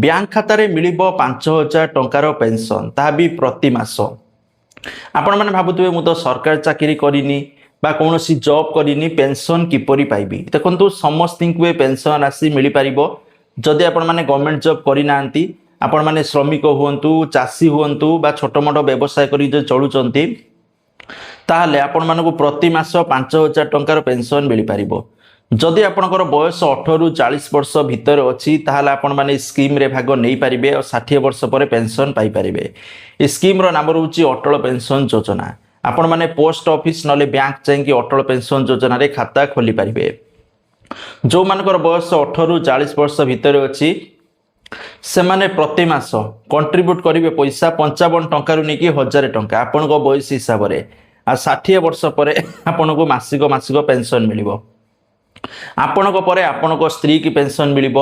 Bank ଖାତାରେ ମିଳିବ 5,000 ଟଙ୍କାର ପେନସନ୍, ତାହା ବି ପ୍ରତି ମାସ। ଆପଣମାନେ ଭାବୁଥିବେ ମୁଁ ତ ସରକାରୀ ଚାକିରି କରିନି ବା କୌଣସି ଜବ୍ କରିନି, ପେନସନ୍ କିପରି ପାଇବି? ଦେଖନ୍ତୁ, ସମସ୍ତଙ୍କୁ ଏ ପେନସନ୍ ରାଶି ମିଳିପାରିବ ଯଦି ଆପଣମାନେ ଗଭର୍ଣ୍ଣମେଣ୍ଟ ଜବ୍ କରିନାହାନ୍ତି। ଆପଣମାନେ ଶ୍ରମିକ ହୁଅନ୍ତୁ, ଚାଷୀ ହୁଅନ୍ତୁ ବା ଛୋଟ ମୋଟ ବ୍ୟବସାୟ କରି ଯଦି ଚଳୁଛନ୍ତି, ତାହେଲେ ଆପଣମାନଙ୍କୁ ପ୍ରତି ମାସ 5,000 ଟଙ୍କାର ପେନସନ୍ ମିଳିପାରିବ। ଯଦି ଆପଣଙ୍କର ବୟସ 18ରୁ 40 ବର୍ଷ ଭିତରେ ଅଛି, ତାହେଲେ ଆପଣମାନେ ଏହି ସ୍କିମ୍ରେ ଭାଗ ନେଇପାରିବେ ଆଉ 60 ବର୍ଷ ପରେ ପେନସନ୍ ପାଇପାରିବେ। ଏହି ସ୍କିମ୍ର ନାମ ରହୁଛି ଅଟଳ ପେନସନ୍ ଯୋଜନା। ଆପଣମାନେ ପୋଷ୍ଟ ଅଫିସ୍ ନହେଲେ ବ୍ୟାଙ୍କ ଯାଇକି ଅଟଳ ପେନସନ୍ ଯୋଜନାରେ ଖାତା ଖୋଲିପାରିବେ। ଯେଉଁମାନଙ୍କର ବୟସ 18ରୁ 40 ବର୍ଷ ଭିତରେ ଅଛି, ସେମାନେ ପ୍ରତି ମାସ କଣ୍ଟ୍ରିବ୍ୟୁଟ୍ କରିବେ ପଇସା 55 ଟଙ୍କାରୁ ନେଇକି 1,000 ଟଙ୍କା ଆପଣଙ୍କ ବୟସ ହିସାବରେ। ଆଉ 60 ବର୍ଷ ପରେ ଆପଣଙ୍କୁ ମାସିକ ପେନସନ୍ ମିଳିବ। ଆପଣଙ୍କ ପରେ ଆପଣଙ୍କ ସ୍ତ୍ରୀ କି ପେନସନ୍ ମିଳିବ।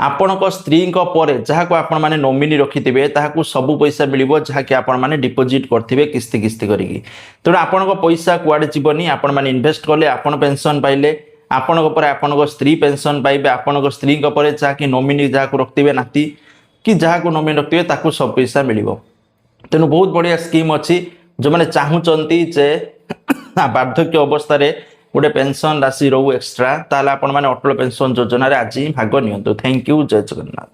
ଆପଣଙ୍କ ସ୍ତ୍ରୀଙ୍କ ପରେ ଯାହାକୁ ଆପଣମାନେ ନୋମିନି ରଖିଥିବେ ତାହାକୁ ସବୁ ପଇସା ମିଳିବ, ଯାହାକି ଆପଣମାନେ ଡିପୋଜିଟ୍ କରିଥିବେ କିସ୍ତି କରିକି। ତେଣୁ ଆପଣଙ୍କ ପଇସା କୁଆଡ଼େ ଯିବନି। ଆପଣମାନେ ଇନଭେଷ୍ଟ କଲେ, ଆପଣ ପେନସନ୍ ପାଇଲେ। ଆପଣଙ୍କ ପରେ ଆପଣଙ୍କ ସ୍ତ୍ରୀ ପେନସନ୍ ପାଇବେ। ଆପଣଙ୍କ ସ୍ତ୍ରୀଙ୍କ ପରେ ଯାହାକି ନୋମିନି ଯାହାକୁ ରଖିଥିବେ, ନାତି କି ଯାହାକୁ ନୋମିନି ରଖିଥିବେ, ତାକୁ ସବୁ ପଇସା ମିଳିବ। ତେଣୁ ବହୁତ ବଢ଼ିଆ ସ୍କିମ୍ ଅଛି। ଯେଉଁମାନେ ଚାହୁଁଛନ୍ତି ଯେ ବାର୍ଦ୍ଧକ୍ୟ ଅବସ୍ଥାରେ ଗୋଟେ ପେନସନ୍ ରାଶି ରହୁ ଏକ୍ସଟ୍ରା, ତାହେଲେ ଆପଣମାନେ ଅଟଳ ପେନସନ୍ ଯୋଜନାରେ ଆଜି ହିଁ ଭାଗ ନିଅନ୍ତୁ। Thank you. ଜୟ ଜଗନ୍ନାଥ।